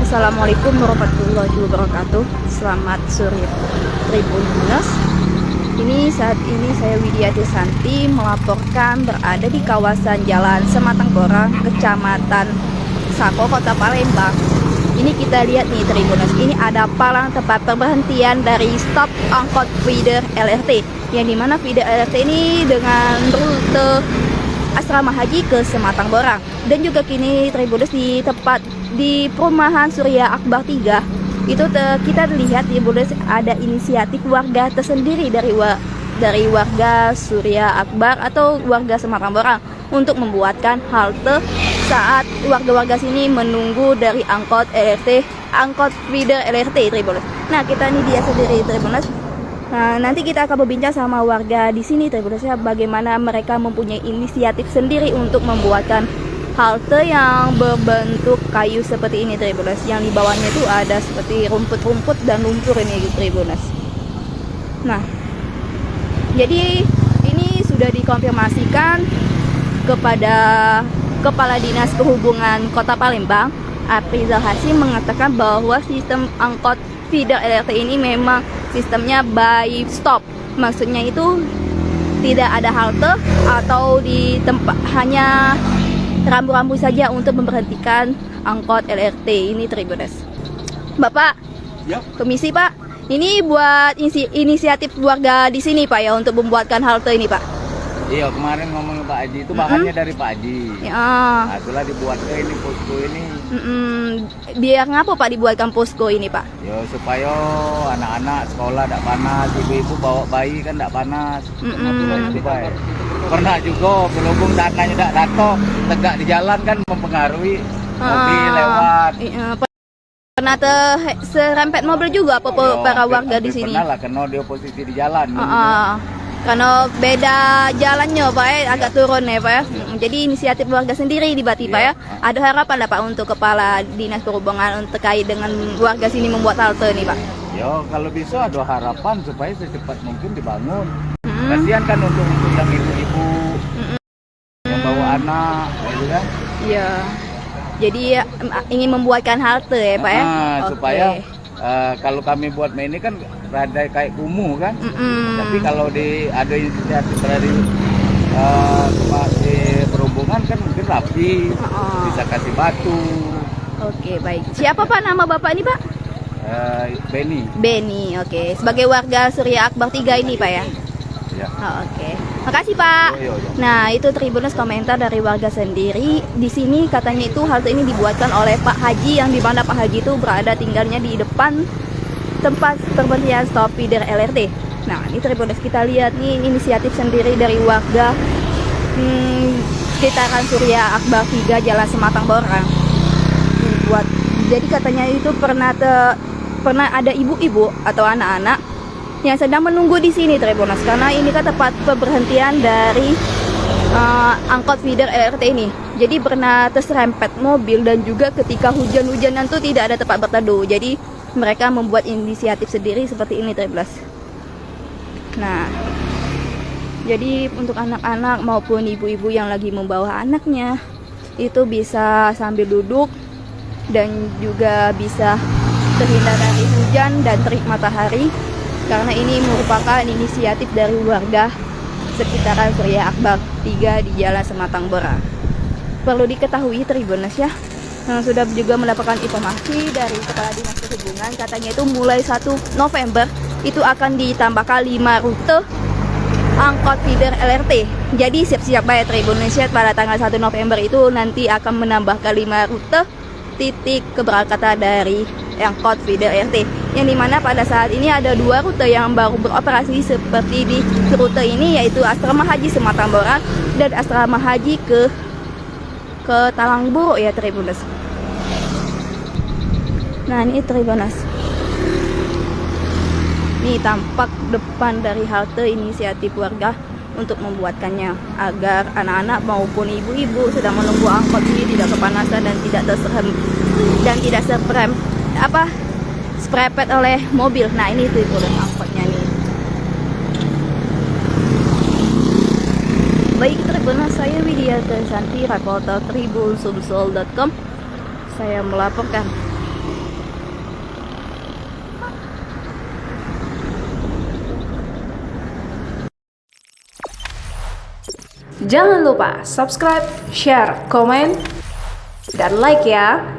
Assalamualaikum warahmatullahi wabarakatuh. Selamat sore Tribuners. Saat ini saya Widya Desanti melaporkan berada di kawasan Jalan Sematang Borang, Kecamatan Sako, Kota Palembang. Ini kita lihat nih Tribuners, ini ada palang tempat perberhentian dari stop angkot feeder LRT, yang dimana feeder LRT ini dengan rute asrama haji ke Sematang Borang. Dan juga kini Tribuners di tempat di perumahan Surya Akbar 3 itu kita lihat di Tribuners ada inisiatif warga tersendiri dari warga Surya Akbar atau warga Sematang Borang untuk membuatkan halte saat warga-warga sini menunggu dari angkot LRT, angkot feeder LRT Tribuners. Nah, kita ini dia sendiri Tribuners. Nah, nanti kita akan berbincang sama warga di sini Tribuners, bagaimana mereka mempunyai inisiatif sendiri untuk membuatkan halte yang berbentuk kayu seperti ini Tribuners, yang di bawahnya itu ada seperti rumput-rumput dan lumpur ini Tribuners. Nah, jadi ini sudah dikonfirmasikan kepada Kepala Dinas Perhubungan Kota Palembang, Aprizal Hasim, mengatakan bahwa sistem angkot feeder LRT ini memang sistemnya by stop. Maksudnya itu tidak ada halte atau di tempat hanya rambu-rambu saja untuk memberhentikan angkot LRT ini Tribuners. Bapak, yep. Komisi Pak, ini buat inisiatif warga di sini Pak ya untuk membuatkan halte ini Pak. Iya, kemarin ngomong Pak Haji itu bahannya dari Pak Haji. Ya. Nah, itulah dibuat ini posko ini. Biar ngapa Pak dibuatkan posko ini Pak? Ya supaya anak-anak sekolah tidak panas, ibu-ibu bawa bayi kan tidak panas. Pernah juga berhubung tanahnya tidak dato, tegak di jalan kan mempengaruhi mobil lewat. Pernah serempet mobil juga apa para warga di sini? Pernah lah, kena dia posisi di jalan. Karena beda jalannya Pak ya, agak turun ya Pak ya. Jadi inisiatif warga sendiri di Bati Pak ya. Ada harapan Pak untuk Kepala Dinas Perhubungan terkait dengan warga sini membuat halte nih Pak? Ya kalau bisa ada harapan supaya secepat mungkin dibangun. Kasihan kan untuk yang ibu-ibu yang bawa anak, gitu kan? Iya. Jadi ingin membuatkan halte ya Pak ya? Supaya kalau kami buat ini kan rada kayak kumuh kan. Tapi kalau ada inisiatif dari perhubungan kan mungkin rapi, bisa kasih batu. Oke, baik. Siapa Pak nama Bapak ini Pak? Beni, oke. Sebagai warga Surya Akbar 3 ini Pak ya? Ya. Oke. Makasih Pak. Nah, itu Tribuners komentar dari warga sendiri. Di sini katanya itu halte ini dibuatkan oleh Pak Haji, yang di mana Pak Haji itu berada tinggalnya di depan tempat perberhentian stop feeder LRT. Nah, ini Tribuners kita lihat nih inisiatif sendiri dari warga sekitaran Surya Akbar 3 Jalan Sematang Borang. Jadi katanya itu pernah ada ibu-ibu atau anak-anak yang sedang menunggu di sini Tribuners, karena ini kan tempat pemberhentian dari angkot feeder LRT ini. Jadi pernah terserempet mobil dan juga ketika hujan-hujanan tuh tidak ada tempat berteduh. Jadi mereka membuat inisiatif sendiri seperti ini Tribuners. Nah, jadi untuk anak-anak maupun ibu-ibu yang lagi membawa anaknya itu bisa sambil duduk dan juga bisa terhindar dari hujan dan terik matahari, karena ini merupakan inisiatif dari warga sekitaran Surya Akbar 3 di Jalan Sematang Borang. Perlu diketahui Tribuners ya, sudah juga mendapatkan informasi dari Kepala Dinas Perhubungan, katanya itu mulai 1 November itu akan ditambahkan 5 rute angkot feeder LRT. Jadi siap-siap ya Tribuners ya, pada tanggal 1 November itu nanti akan menambahkan 5 rute titik keberangkatan dari angkot feeder LRT, yang dimana pada saat ini ada 2 rute yang baru beroperasi seperti di rute ini, yaitu Asrama Haji Sematang Borang dan Asrama Haji ke Talangburu ya Tribuners. Nah, ini Tribuners, ini tampak depan dari halte inisiatif warga untuk membuatkannya agar anak-anak maupun ibu-ibu sedang menunggu angkot ini tidak kepanasan dan tidak serempet oleh mobil. Nah, ini tuh angkotnya nih. Widya Santi, reporter tribulsumsel.com. Saya melaporkan. Jangan lupa subscribe, share, komen, dan like ya.